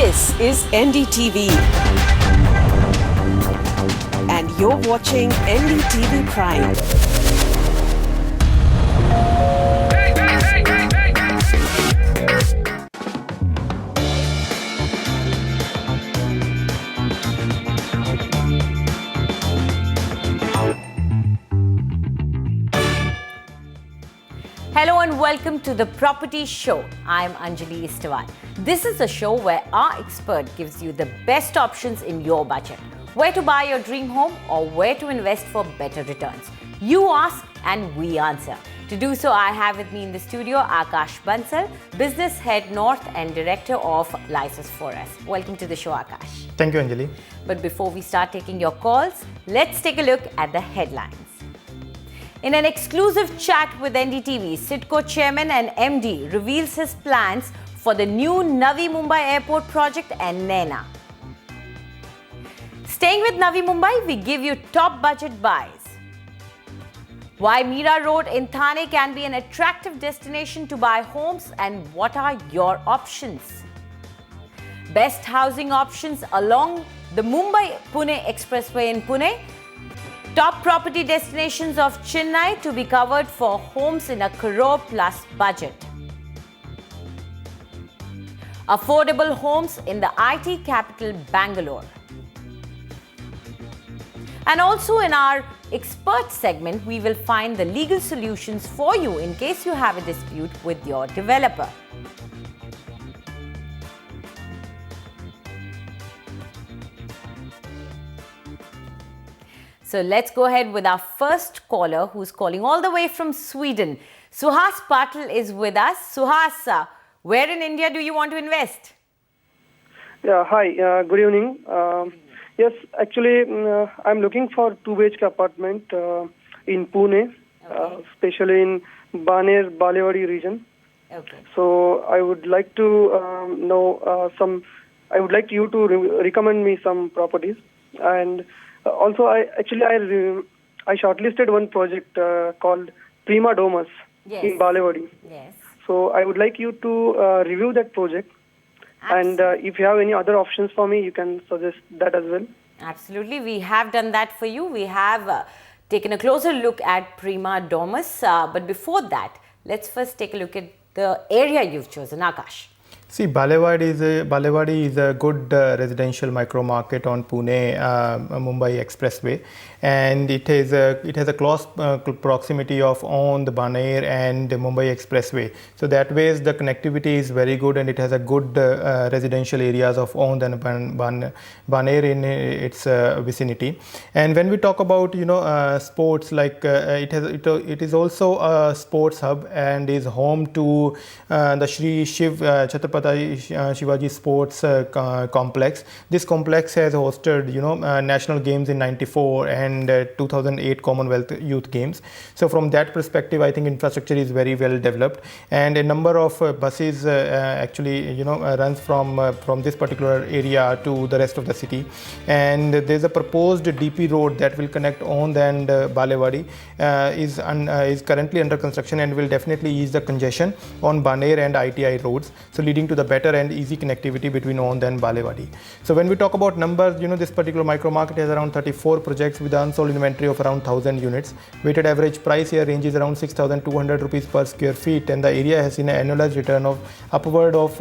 This is NDTV. And you're watching NDTV Prime. Hello and welcome to the Property Show. I'm Anjali Istavan. This is a show where our expert gives you the best options in your budget. Where to buy your dream home or where to invest for better returns. You ask and we answer. To do so, I have with me in the studio Akash Bansal, Business Head North and Director of Lysis for us. Welcome to the show, Akash. Thank you, Anjali. But before we start taking your calls, let's take a look at the headlines. In an exclusive chat with NDTV, CIDCO Chairman and MD reveals his plans for the new Navi Mumbai Airport project and NENA. Staying with Navi Mumbai, we give you top budget buys. Why Mira Road in Thane can be an attractive destination to buy homes and what are your options? Best housing options along the Mumbai-Pune Expressway in Pune. Top property destinations of Chennai to be covered for homes in a crore plus budget. Affordable homes in the IT capital Bangalore. And also in our expert segment, we will find the legal solutions for you in case you have a dispute with your developer. So let's go ahead with our first caller who's calling all the way from Sweden. Suhas Patil is with us. Suhas, where in India do you want to invest? Yeah, hi, good evening. Yes, actually, I'm looking for 2 BHK apartment in Pune, especially in Baner, Balewadi region. Okay. So I would like to I would like you to recommend me some properties. And also, I shortlisted one project called Prima Domus in Balewadi. Yes. So I would like you to review that project. Absolutely. And if you have any other options for me, you can suggest that as well. Absolutely. We have done that for you. We have taken a closer look at Prima Domus. But before that, let's first take a look at the area you've chosen, Akash. See, Balewadi is a good residential micro market on Pune Mumbai Expressway, and it has a close proximity of on the Baner and the Mumbai Expressway. So that way the connectivity is very good, and it has a good residential areas of on and Baner in its vicinity. And when we talk about sports, like it is also a sports hub and is home to the Shri Shiv Chhatrapati Shivaji Sports Complex. This complex has hosted national games in '94 and 2008 Commonwealth Youth Games. So from that perspective, I think infrastructure is very well developed, and a number of buses runs from this particular area to the rest of the city. And there's a proposed DP road that will connect Ond and Balewadi is currently under construction and will definitely ease the congestion on Baner and ITI roads, so leading to the better and easy connectivity between Ond and Balewadi. So when we talk about numbers, this particular micro market has around 34 projects with unsold inventory of around 1,000 units. Weighted average price here ranges around 6,200 rupees per square feet, and the area has seen an annualized return of upward of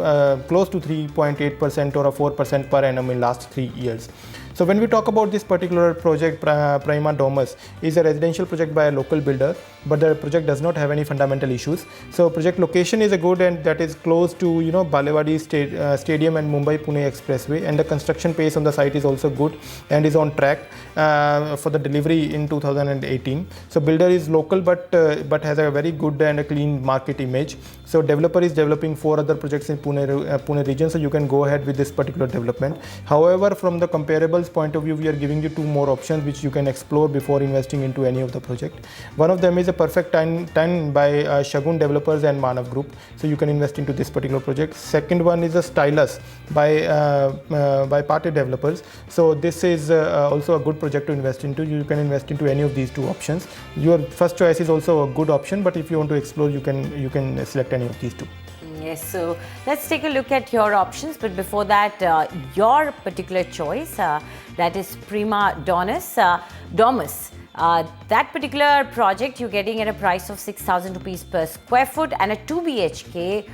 close to 3.8% or a 4% per annum in last 3 years. So when we talk about this particular project, Prima Domus is a residential project by a local builder, but the project does not have any fundamental issues. So project location is a good, and that is close to Balewadi Stadium and Mumbai-Pune Expressway, and the construction pace on the site is also good and is on track for the delivery in 2018. So builder is local but has a very good and a clean market image. So developer is developing 4 other projects in Pune region, so you can go ahead with this particular development. However, from the comparables point of view, we are giving you 2 more options which you can explore before investing into any of the project. One of them is a Perfect 10 by Shagun Developers and Manav Group, so you can invest into this particular project. Second one is a Stylus by Party Developers. So this is also a good project to invest into. You can invest into any of these 2 options. Your first choice is also a good option, but if you want to explore, you can select any of these 2. Yes, so let's take a look at your options. But before that, your particular choice, that is Prima Domus. That particular project you're getting at a price of 6,000 rupees per square foot, and a 2 BHK,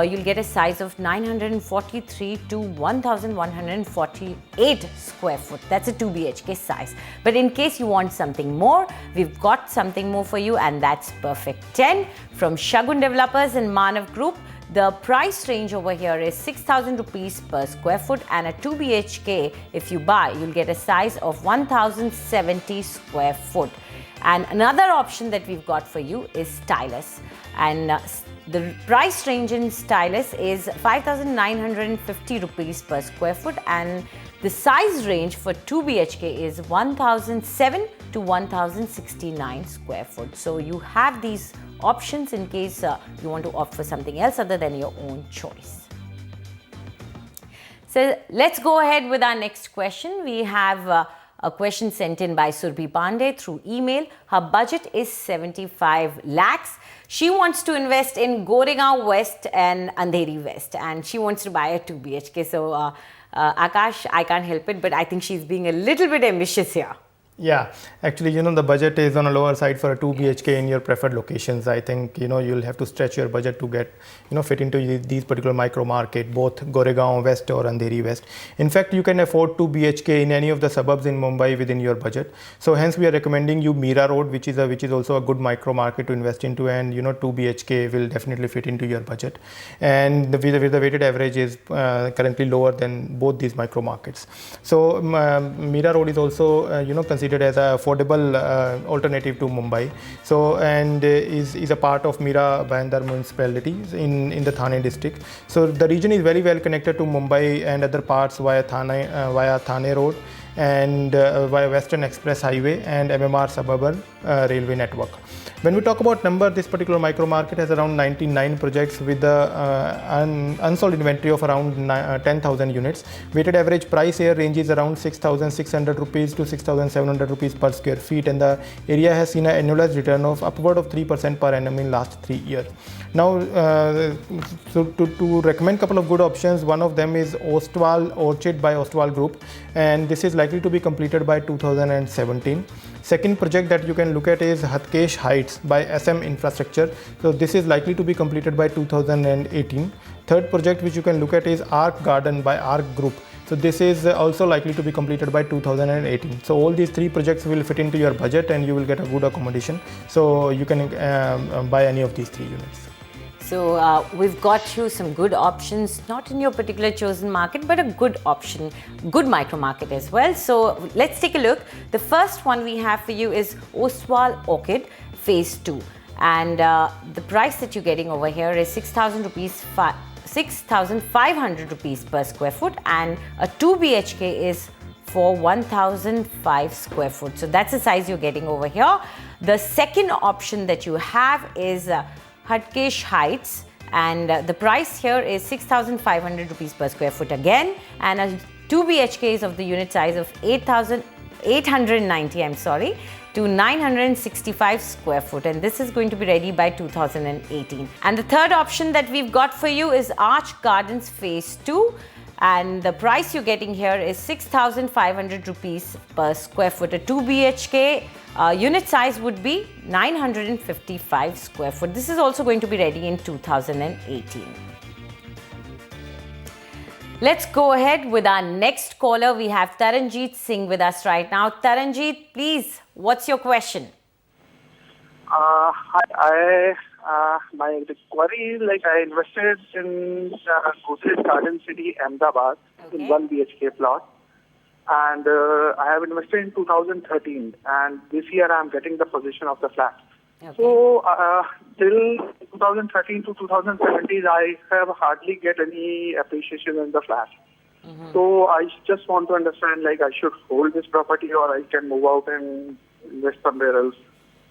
you'll get a size of 943 to 1,148 square foot. That's a 2 BHK size. But in case you want something more, we've got something more for you, and that's Perfect 10 from Shagun Developers and Manav Group. The price range over here is 6,000 rupees per square foot, and a 2 BHK, if you buy, you'll get a size of 1,070 square foot. And another option that we've got for you is Stylus. And the price range in Stylus is 5,950 rupees per square foot, and the size range for 2 BHK is 1,007 to 1,069 square foot. So you have these options in case you want to opt for something else other than your own choice. So let's go ahead with our next question. We have a question sent in by Surbhi Pandey through email. Her budget is 75 lakhs. She wants to invest in Goregaon West and Andheri West, and she wants to buy a 2 BHK. So Akash, I can't help it, but I think she's being a little bit ambitious here. Yeah, actually, the budget is on a lower side for a 2 BHK in your preferred locations. I think, you'll have to stretch your budget to get, fit into these particular micro market, both Goregaon West or Andheri West. In fact, you can afford 2 BHK in any of the suburbs in Mumbai within your budget. So hence we are recommending you Mira Road, which is also a good micro market to invest into, and 2 BHK will definitely fit into your budget. And the weighted average is currently lower than both these micro markets. So Mira Road is also, considered as an affordable alternative to Mumbai. So, and is a part of Mira Bhayandar municipality in the Thane district. So the region is very well connected to Mumbai and other parts via Thane Road and via Western Express Highway and MMR suburban railway network. When we talk about number, this particular micro market has around 99 projects with an unsold inventory of around 10,000 units. Weighted average price here ranges around 6,600 rupees to 6,700 rupees per square feet, and the area has seen an annualized return of upward of 3% per annum in last 3 years. Now, so to recommend a couple of good options, one of them is Ostwal Orchid by Ostwal Group, and this is likely to be completed by 2017. Second project that you can look at is Hatkesh Heights by SM Infrastructure. So this is likely to be completed by 2018. Third project which you can look at is Arc Garden by Arc Group. So this is also likely to be completed by 2018. So all these 3 projects will fit into your budget and you will get a good accommodation. So you can buy any of these 3 units. So we've got you some good options, not in your particular chosen market, but a good option, good micro market as well. So let's take a look. The first one we have for you is Ostwal Orchid Phase 2. And the price that you're getting over here is 6,500 rupees per square foot, and a 2 BHK is for 1,005 square foot. So that's the size you're getting over here. The second option that you have is Hatkesh Heights, and the price here is 6,500 rupees per square foot again, and a 2 BHK of the unit size of 890 to 965 square foot, and this is going to be ready by 2018. And the third option that we've got for you is Arch Gardens Phase 2, and the price you're getting here is 6,500 rupees per square foot. A 2 BHK unit size would be 955 square foot. This is also going to be ready in 2018. Let's go ahead with our next caller. We have Taranjeet Singh with us right now. Taranjeet, please, what's your question? Hi, my query is I invested in Godrej Garden City, Ahmedabad, in 1 BHK plot. And I have invested in 2013, and this year I am getting the possession of the flat. Okay. So till 2013 to 2017, I have hardly get any appreciation in the flat. So I just want to understand, I should hold this property or I can move out and invest somewhere else.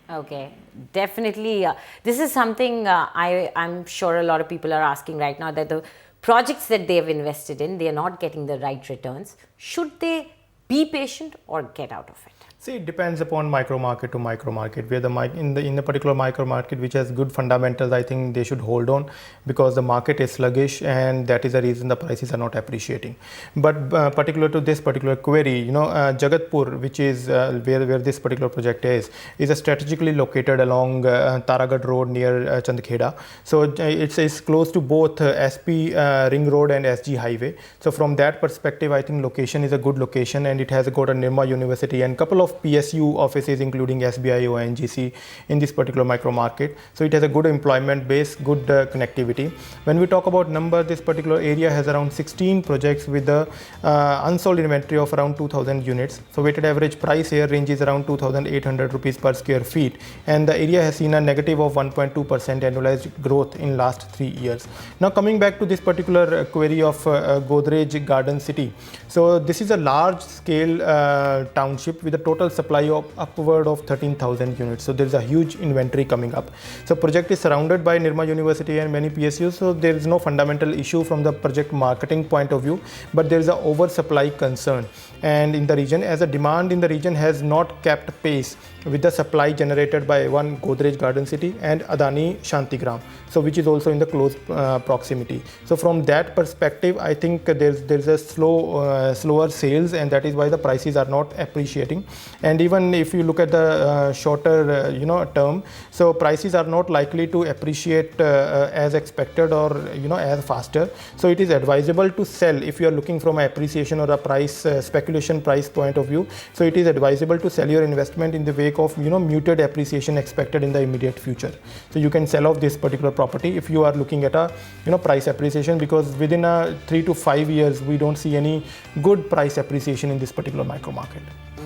Okay, definitely. This is something I'm sure a lot of people are asking right now, that the projects that they have invested in, they are not getting the right returns. Should they be patient or get out of it? See, it depends upon micro market to micro market. Where in the particular micro market which has good fundamentals, I think they should hold on because the market is sluggish, and that is the reason the prices are not appreciating. But particular to this particular query, Jagatpur, which is where this particular project is a strategically located along Taragad Road near Chandkheda. So it's close to both SP Ring Road and SG Highway. So from that perspective, I think location is a good location, and it has got a Nirma University and couple of PSU offices including SBI, ONGC in this particular micro market. So it has a good employment base, good connectivity. When we talk about number, this particular area has around 16 projects with the unsold inventory of around 2000 units. So weighted average price here ranges around 2800 rupees per square feet, and the area has seen a negative of 1.2% annualized growth in last 3 years. Now coming back to this particular query of Godrej Garden City. So this is a large scale township with a total supply of upward of 13,000 units. So there is a huge inventory coming up. So project is surrounded by Nirma University and many PSUs. So there is no fundamental issue from the project marketing point of view, but there is a oversupply concern. And in the region, as a demand in the region has not kept pace with the supply generated by one Godrej Garden City and Adani Shantigram, so which is also in the close proximity. So from that perspective, I think there's a slower sales, and that is why the prices are not appreciating. And even if you look at the shorter term, so prices are not likely to appreciate as expected or as faster. So it is advisable to sell if you are looking from an appreciation or a price speculation price point of view. So it is advisable to sell your investment in the wake of muted appreciation expected in the immediate future. So you can sell off this particular property if you are looking at a price appreciation, because within 3 to 5 years we don't see any good price appreciation in this particular micro market.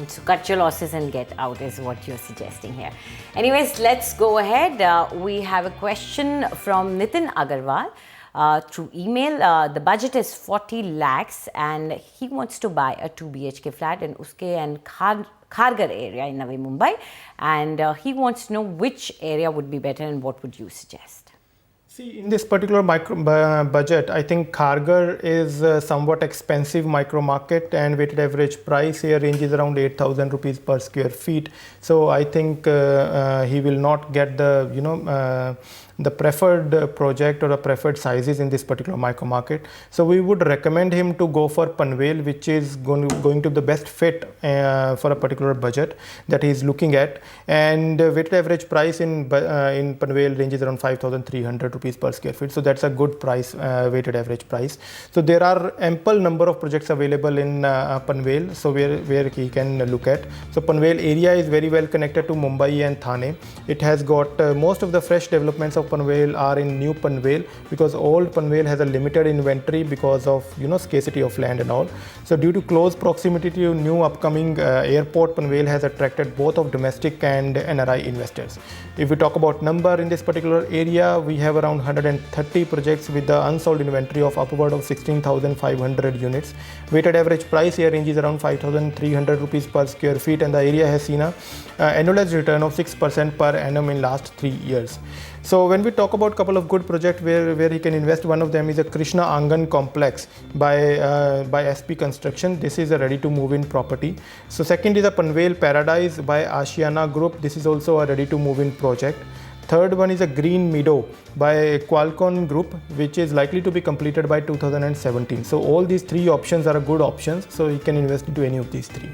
So cut your losses and get out is what you're suggesting here. Anyways, let's go ahead. We have a question from Nitin Agarwal through email. The budget is 40 lakhs and he wants to buy a 2 BHK flat in Uske and Khargar area in Navi Mumbai, and he wants to know which area would be better and what would you suggest? See, in this particular budget, I think Khargar is somewhat expensive micro market, and weighted average price here ranges around 8,000 rupees per square feet. So I think he will not get the preferred project or the preferred sizes in this particular micro market. So we would recommend him to go for Panvel, which is going to be the best fit for a particular budget that he is looking at. And weighted average price in Panvel ranges around 5,300 rupees per square feet. So that's a good price, weighted average price. So there are ample number of projects available in Panvel, so where he can look at. So Panvel area is very well connected to Mumbai and Thane. It has got most of the fresh developments of Panvel are in new Panvel, because old Panvel has a limited inventory because of scarcity of land and all. So due to close proximity to new upcoming airport, Panvel has attracted both of domestic and NRI investors. If we talk about number in this particular area, we have around 130 projects with the unsold inventory of upward of 16,500 units. Weighted average price here ranges around 5,300 rupees per square feet, and the area has seen a annualized return of 6% per annum in last 3 years. So when we talk about couple of good projects where he can invest, one of them is a Krishna Angan complex by SP Construction. This is a ready to move in property. So second is a Panvel Paradise by Ashiana Group. This is also a ready to move in project. Third one is a Green Meadow by Qualcomm Group, which is likely to be completed by 2017. So all these three options are good options, so you can invest into any of these three.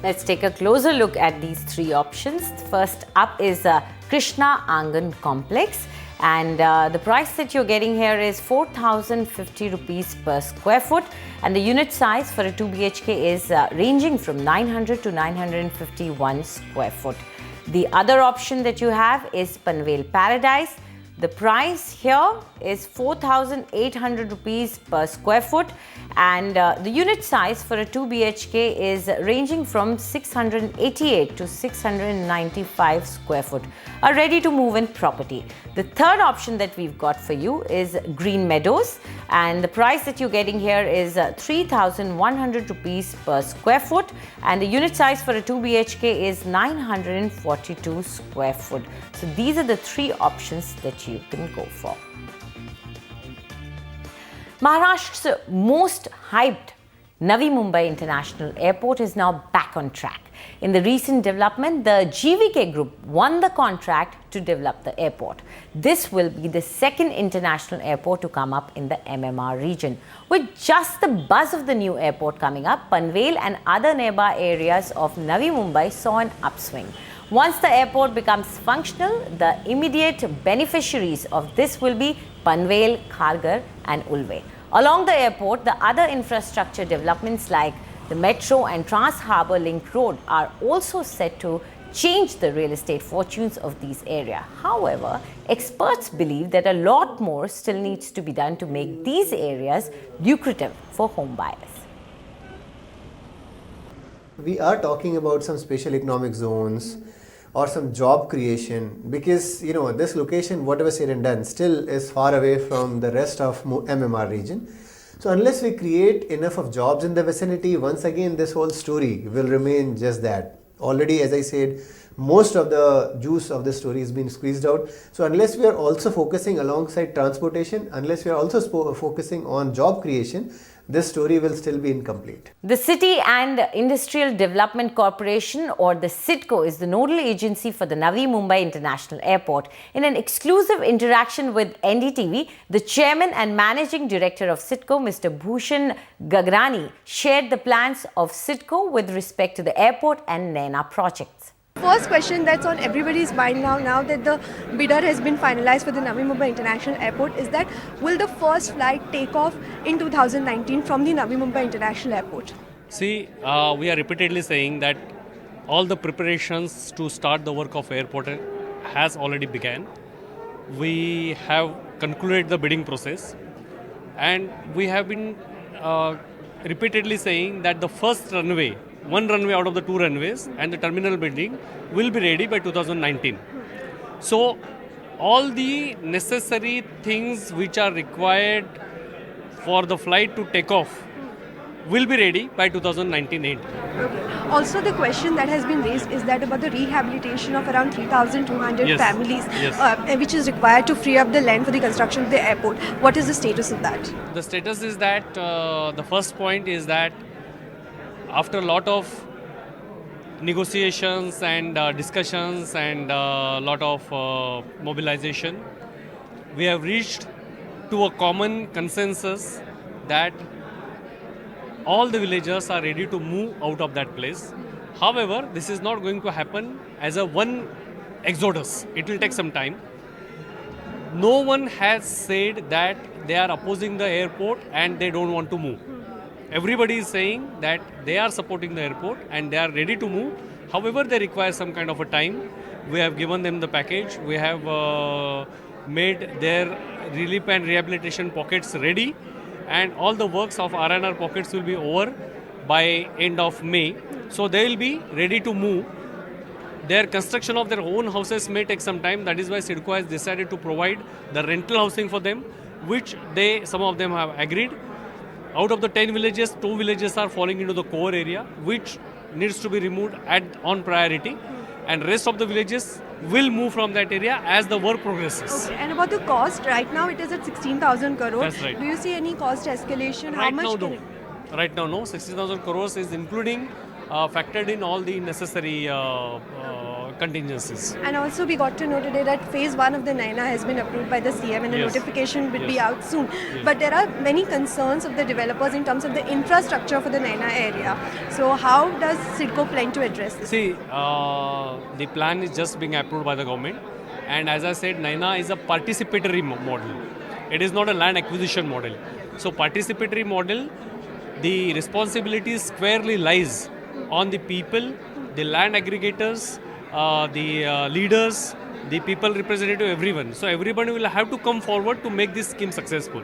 Let's take a closer look at these three options. First up is Krishna Angan Complex, and the price that you're getting here is 4,050 rupees per square foot, and the unit size for a 2 BHK is ranging from 900 to 951 square foot. The other option that you have is Panvel Paradise. The price here is 4,800 rupees per square foot, and the unit size for a 2 BHK is ranging from 688 to 695 square foot, a ready to move in property. The third option that we've got for you is Green Meadows, and the price that you're getting here is 3,100 rupees per square foot, and the unit size for a 2 BHK is 942 square foot. So these are the three options that you can go for. Maharashtra's most hyped Navi Mumbai International Airport is now back on track. In the recent development, the GVK Group won the contract to develop the airport. This will be the second international airport to come up in the MMR region. With just the buzz of the new airport coming up, Panvel and other nearby areas of Navi Mumbai saw an upswing. Once the airport becomes functional, the immediate beneficiaries of this will be Panvel, Kharghar and Ulve. Along the airport, the other infrastructure developments like the metro and Trans-Harbour Link Road are also set to change the real estate fortunes of these areas. However, experts believe that a lot more still needs to be done to make these areas lucrative for home buyers. We are talking about some special economic zones or some job creation, because this location, whatever said and done, still is far away from the rest of MMR region. So unless we create enough of jobs in the vicinity, once again this whole story will remain just that. Already, as I said, most of the juice of the story has been squeezed out. So unless we are also focusing alongside transportation, unless we are also focusing on job creation, this story will still be incomplete. The City and Industrial Development Corporation, or the CIDCO, is the nodal agency for the Navi Mumbai International Airport. In an exclusive interaction with NDTV, the chairman and managing director of CIDCO, Mr. Bhushan Gagrani, shared the plans of CIDCO with respect to the airport and NAINA projects. First question that's on everybody's mind now that the bidder has been finalized for the Navi Mumbai International Airport is that will the first flight take off in 2019 from the Navi Mumbai International Airport? See, we are repeatedly saying that all the preparations to start the work of airport has already begun. We have concluded the bidding process, and we have been repeatedly saying that the first runway, one runway out of the two runways and the terminal building will be ready by 2019. So all the necessary things which are required for the flight to take off will be ready by 2019 end. Okay. Also, the question that has been raised is that about the rehabilitation of around 3,200 families, which is required to free up the land for the construction of the airport. What is the status of that? The status is that the first point is that after a lot of negotiations and discussions and a lot of mobilization, we have reached to a common consensus that all the villagers are ready to move out of that place. However, this is not going to happen as a one exodus. It will take some time. No one has said that they are opposing the airport and they don't want to move. Everybody is saying that they are supporting the airport and they are ready to move. However, they require some kind of a time. We have given them the package. We have made their relief and rehabilitation pockets ready, and all the works of R&R pockets will be over by end of May. So they will be ready to move. Their construction of their own houses may take some time. That is why CIDCO has decided to provide the rental housing for them, which some of them have agreed. Out of the 10 villages, 2 villages are falling into the core area, which needs to be removed on priority, and rest of the villages will move from that area as the work progresses. Okay. And about the cost, right now it is at 16,000 crores. That's right. Do you see any cost escalation? Right How much now, no. Right now, no. 16,000 crores is including factored in all the necessary contingencies. And also we got to know today that phase 1 of the NAINA has been approved by the CM and a notification will be out soon. But there are many concerns of the developers in terms of the infrastructure for the NAINA area. So how does CIDCO plan to address this? See, the plan is just being approved by the government, and as I said, NAINA is a participatory model. It is not a land acquisition model. So participatory model, the responsibility squarely lies on the people, the land aggregators, the leaders, the people representative, everyone. So everybody will have to come forward to make this scheme successful.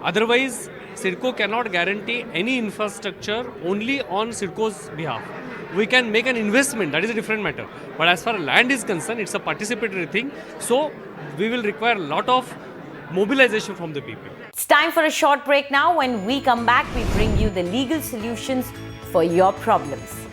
Otherwise, CIDCO cannot guarantee any infrastructure only on CIDCO's behalf. We can make an investment, that is a different matter. But as far as land is concerned, it's a participatory thing. So we will require a lot of mobilization from the people. It's time for a short break now. When we come back, we bring you the legal solutions for your problems.